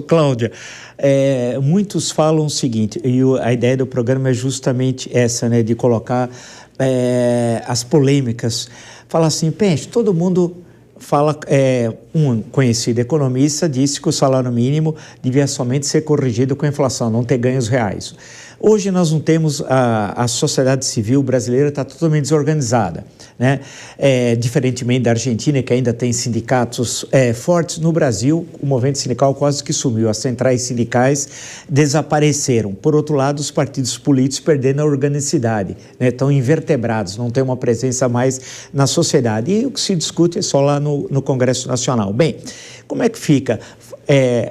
Cláudia, muitos falam o seguinte, e a ideia do programa é justamente essa, né, de colocar as polêmicas. Fala assim, pense, todo mundo fala, um conhecido economista disse que o salário mínimo devia somente ser corrigido com a inflação, não ter ganhos reais. Hoje nós não temos, a sociedade civil brasileira está totalmente desorganizada, né? Diferentemente da Argentina, que ainda tem sindicatos fortes. No Brasil, o movimento sindical quase que sumiu, as centrais sindicais desapareceram. Por outro lado, os partidos políticos perderam a organicidade, né? Estão invertebrados, não tem uma presença mais na sociedade. E o que se discute é só lá no Congresso Nacional. Bem, como é que fica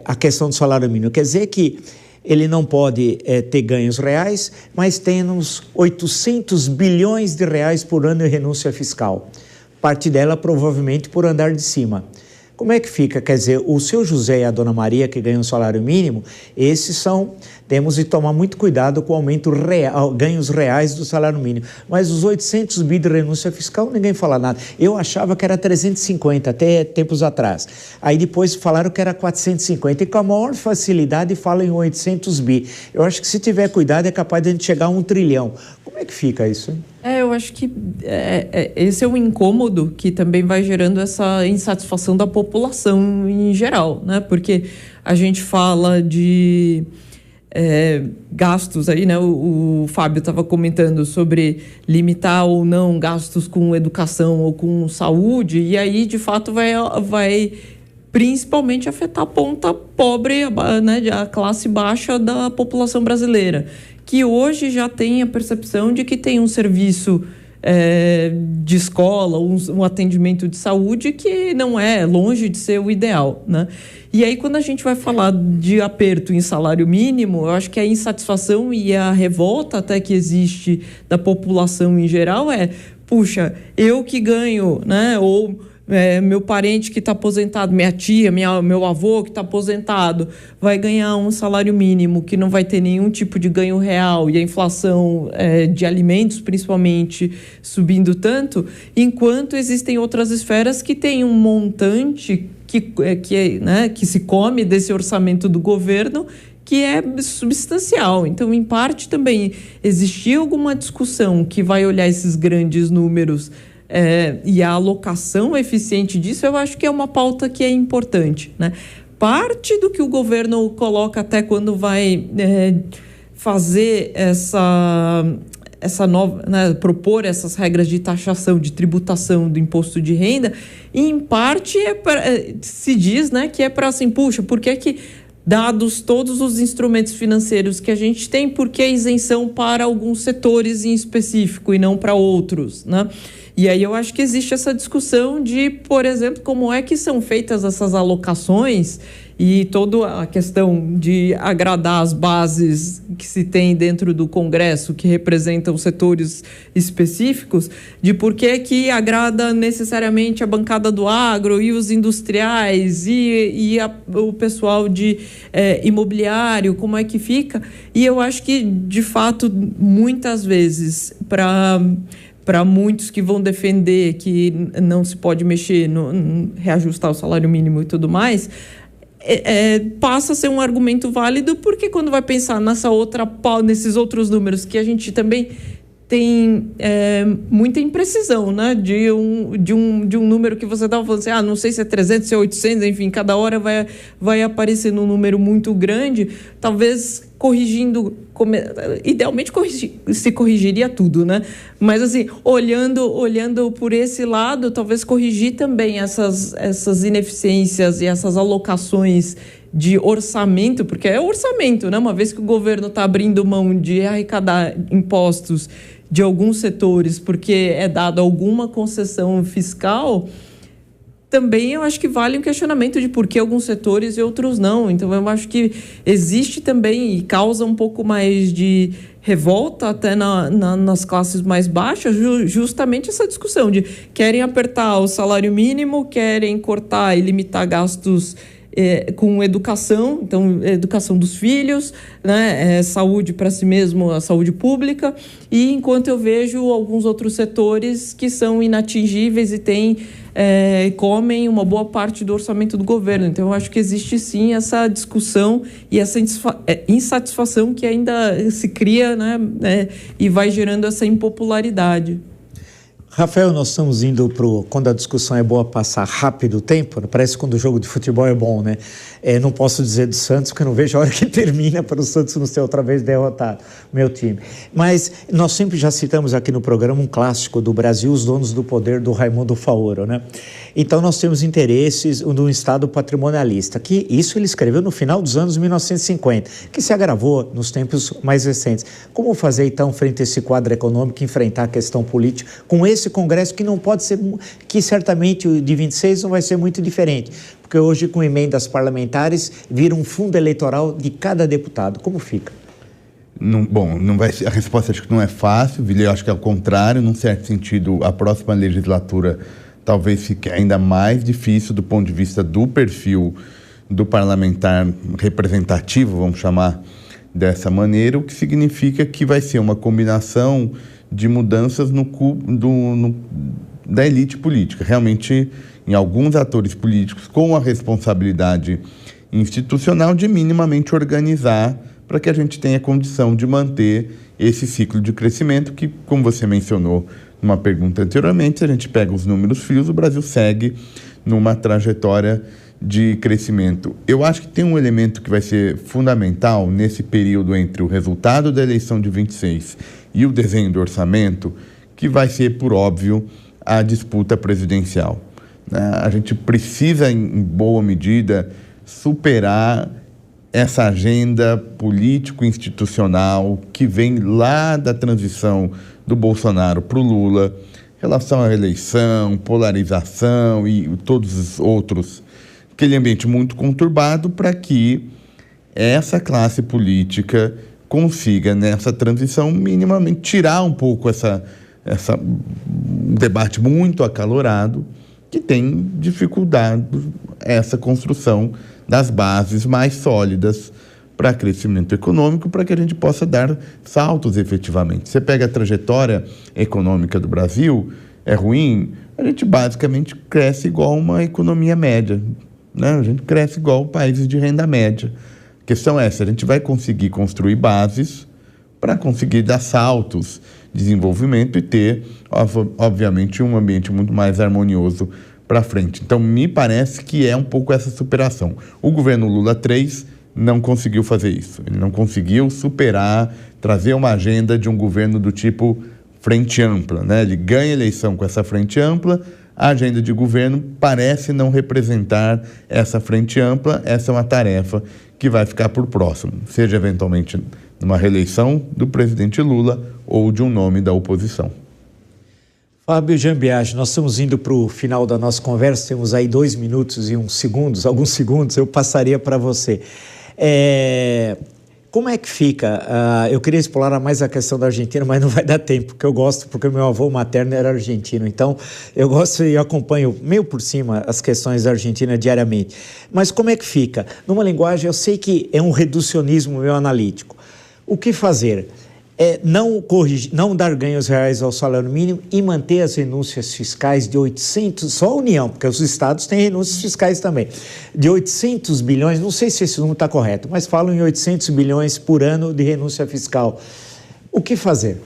a questão do salário mínimo? Quer dizer que ele não pode ter ganhos reais, mas temos 800 bilhões de reais por ano em renúncia fiscal. Parte dela provavelmente por andar de cima. Como é que fica? Quer dizer, o seu José e a dona Maria, que ganham um salário mínimo, temos de tomar muito cuidado com o aumento real, ganhos reais do salário mínimo. Mas os 800 bi de renúncia fiscal, ninguém fala nada. Eu achava que era 350, até tempos atrás. Aí depois falaram que era 450, e com a maior facilidade falam em 800 bi. Eu acho que se tiver cuidado é capaz de a gente chegar a 1 trilhão. Como é que fica isso, hein? Eu acho que esse é um incômodo que também vai gerando essa insatisfação da população em geral, né? Porque a gente fala de gastos aí, né? O Fábio estava comentando sobre limitar ou não gastos com educação ou com saúde, e aí, de fato, vai principalmente afetar a ponta pobre, né? A classe baixa da população brasileira, que hoje já tem a percepção de que tem um serviço de escola, um atendimento de saúde que não é longe de ser o ideal, né? E aí, quando a gente vai falar de aperto em salário mínimo, eu acho que a insatisfação e a revolta até que existe da população em geral puxa, eu que ganho, né? Ou meu parente que está aposentado, minha tia, meu avô que está aposentado, vai ganhar um salário mínimo que não vai ter nenhum tipo de ganho real, e a inflação de alimentos, principalmente, subindo tanto, enquanto existem outras esferas que têm um montante que se come desse orçamento do governo, que é substancial. Então, em parte, também existia alguma discussão que vai olhar esses grandes números e a alocação eficiente disso. Eu acho que é uma pauta que é importante, né? Parte do que o governo coloca até quando vai fazer essa nova, né, propor essas regras de taxação, de tributação do imposto de renda, em parte se diz, né, que é para assim, puxa, por que dados todos os instrumentos financeiros que a gente tem, por que isenção para alguns setores em específico e não para outros, né? E aí eu acho que existe essa discussão de, por exemplo, como é que são feitas essas alocações e toda a questão de agradar as bases que se tem dentro do Congresso, que representam setores específicos, de por que agrada necessariamente a bancada do agro e os industriais e o pessoal de imobiliário, como é que fica. E eu acho que, de fato, muitas vezes, para muitos que vão defender que não se pode mexer, reajustar o salário mínimo e tudo mais, passa a ser um argumento válido, porque quando vai pensar nesses outros números que a gente também tem muita imprecisão, né? De um número que você estava falando assim, não sei se é 300, se é 800, enfim, cada hora vai aparecendo um número muito grande, talvez corrigindo, idealmente se corrigiria tudo, né? Mas assim, olhando por esse lado, talvez corrigir também essas ineficiências e essas alocações de orçamento, porque é orçamento, né? Uma vez que o governo está abrindo mão de arrecadar impostos de alguns setores porque é dado alguma concessão fiscal, também eu acho que vale um questionamento de por que alguns setores e outros não. Então, eu acho que existe também e causa um pouco mais de revolta até nas classes mais baixas, justamente essa discussão de querem apertar o salário mínimo, querem cortar e limitar gastos com educação, então educação dos filhos, né, saúde para si mesmo, a saúde pública, e enquanto eu vejo alguns outros setores que são inatingíveis e comem uma boa parte do orçamento do governo. Então, eu acho que existe sim essa discussão e essa insatisfação que ainda se cria, né, e vai gerando essa impopularidade. Rafael, nós estamos indo quando a discussão é boa, passar rápido o tempo, parece que quando o jogo de futebol é bom, né? Não posso dizer do Santos, porque eu não vejo a hora que termina para o Santos não ser outra vez derrotado, meu time. Mas nós sempre já citamos aqui no programa um clássico do Brasil, Os Donos do Poder, do Raimundo Faoro, né? Então nós temos interesses no Estado patrimonialista, que isso ele escreveu no final dos anos 1950, que se agravou nos tempos mais recentes. Como fazer então, frente a esse quadro econômico, enfrentar a questão política com esse Congresso que não pode ser, que certamente o de 26 não vai ser muito diferente, porque hoje com emendas parlamentares vira um fundo eleitoral de cada deputado. Como fica? Não vai ser, a resposta acho que não é fácil, eu acho que é o contrário, num certo sentido, a próxima legislatura talvez fique ainda mais difícil do ponto de vista do perfil do parlamentar representativo, vamos chamar dessa maneira, o que significa que vai ser uma combinação de mudanças da elite política. Realmente, em alguns atores políticos com a responsabilidade institucional de minimamente organizar para que a gente tenha condição de manter esse ciclo de crescimento que, como você mencionou numa pergunta anteriormente, se a gente pega os números frios, o Brasil segue numa trajetória de crescimento. Eu acho que tem um elemento que vai ser fundamental nesse período entre o resultado da eleição de 26 e o desenho do orçamento, que vai ser, por óbvio, a disputa presidencial. A gente precisa, em boa medida, superar essa agenda político-institucional que vem lá da transição do Bolsonaro para o Lula, relação à eleição, polarização e todos os outros, aquele ambiente muito conturbado para que essa classe política consiga, nessa transição, minimamente tirar um pouco essa debate muito acalorado que tem dificultado essa construção das bases mais sólidas para crescimento econômico, para que a gente possa dar saltos efetivamente. Você pega a trajetória econômica do Brasil, é ruim, a gente basicamente cresce igual uma economia média, né? A gente cresce igual países de renda média. A questão é se a gente vai conseguir construir bases para conseguir dar saltos de desenvolvimento e ter, obviamente, um ambiente muito mais harmonioso para frente. Então, me parece que é um pouco essa superação. O governo Lula III não conseguiu fazer isso. Ele não conseguiu superar, trazer uma agenda de um governo do tipo frente ampla, né? Ele ganha a eleição com essa frente ampla, a agenda de governo parece não representar essa frente ampla. Essa é uma tarefa que vai ficar por próximo, seja eventualmente numa reeleição do presidente Lula ou de um nome da oposição. Fábio Jambiage, nós estamos indo para o final da nossa conversa, temos aí 2 minutos e alguns segundos, eu passaria para você. Como é que fica? Eu queria explorar mais a questão da Argentina, mas não vai dar tempo, porque eu gosto, porque meu avô materno era argentino, então eu gosto e acompanho meio por cima as questões da Argentina diariamente. Mas como é que fica? Numa linguagem, eu sei que é um reducionismo meio analítico. O que fazer? Não dar ganhos reais ao salário mínimo e manter as renúncias fiscais de 800, só a União, porque os estados têm renúncias fiscais também, de 800 bilhões, não sei se esse número está correto, mas falam em 800 bilhões por ano de renúncia fiscal. O que fazer?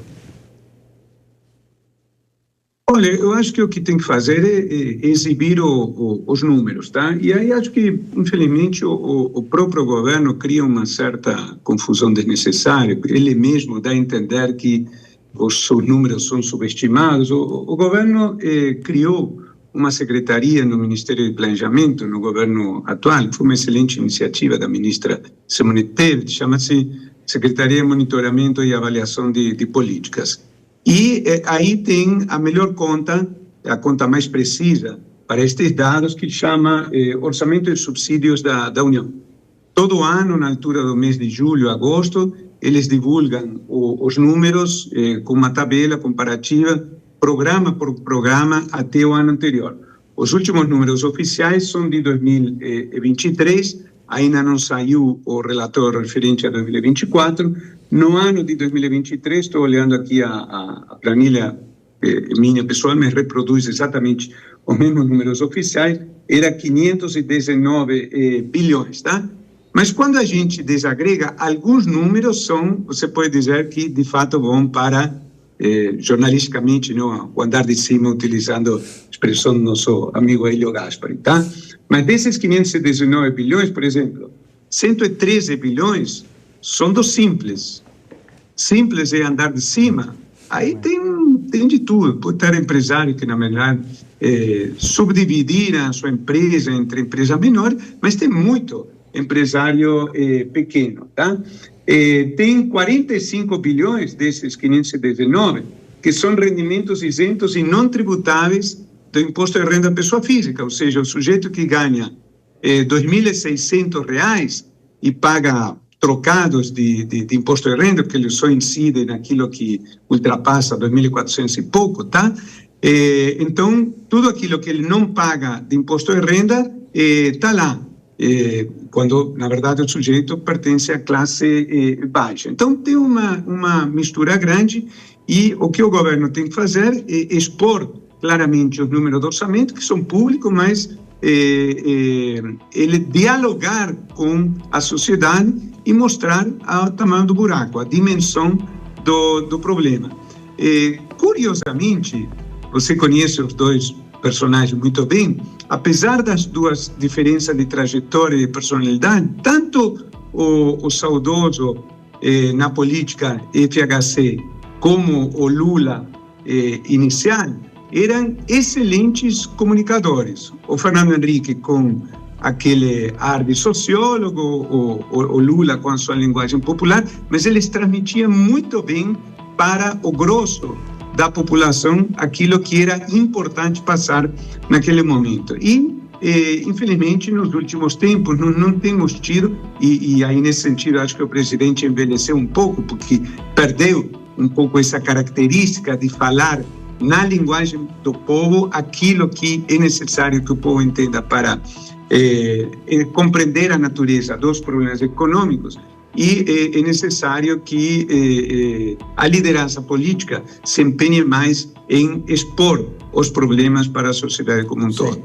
Olha, eu acho que o que tem que fazer é exibir os números, tá? E aí acho que, infelizmente, o próprio governo cria uma certa confusão desnecessária. Ele mesmo dá a entender que os seus números são subestimados. O governo criou uma secretaria no Ministério do Planejamento, no governo atual, que foi uma excelente iniciativa da ministra Simone Tebet, chama-se Secretaria de Monitoramento e Avaliação de Políticas. E aí tem a melhor conta, a conta mais precisa para estes dados, que chama Orçamento de Subsídios da União. Todo ano, na altura do mês de julho, agosto, eles divulgam os números com uma tabela comparativa, programa por programa, até o ano anterior. os últimos números oficiais são de 2023, ainda não saiu o relatório referente a 2024. No ano de 2023, estou olhando aqui a planilha minha pessoal, me reproduz exatamente os mesmos números oficiais, era 519 bilhões, tá? Mas quando a gente desagrega, alguns números você pode dizer que de fato vão para, jornalisticamente, não, o andar de cima, utilizando a expressão do nosso amigo Hélio Gaspari, tá? Mas desses 519 bilhões, por exemplo, 113 bilhões são dos simples. Simples é andar de cima. Aí tem de tudo. Pode ter empresário que, na verdade, subdividir a sua empresa entre empresa menor, mas tem muito empresário pequeno, tá? Tem 45 bilhões desses 519 que são rendimentos isentos e não tributáveis do imposto de renda da pessoa física, ou seja, o sujeito que ganha R$ 2.600 e paga trocados de imposto de renda, porque ele só incide naquilo que ultrapassa 2.400 e pouco, tá? Então, tudo aquilo que ele não paga de imposto de renda está lá, quando, na verdade, o sujeito pertence à classe baixa. Então, tem uma mistura grande e o que o governo tem que fazer é expor claramente os números do orçamento, que são públicos, mas ele dialogar com a sociedade e mostrar o tamanho do buraco, a dimensão do problema. Curiosamente, você conhece os dois personagens muito bem, apesar das duas diferenças de trajetória e de personalidade, tanto o saudoso na política FHC como o Lula inicial eram excelentes comunicadores. O Fernando Henrique com aquele ar de sociólogo, o Lula com a sua linguagem popular, mas eles transmitiam muito bem para o grosso da população aquilo que era importante passar naquele momento. E, infelizmente, nos últimos tempos, não temos tido, e aí nesse sentido acho que o presidente envelheceu um pouco, porque perdeu um pouco essa característica de falar na linguagem do povo aquilo que é necessário que o povo entenda para compreender a natureza dos problemas econômicos. E é necessário que a liderança política se empenhe mais em expor os problemas para a sociedade como um todo.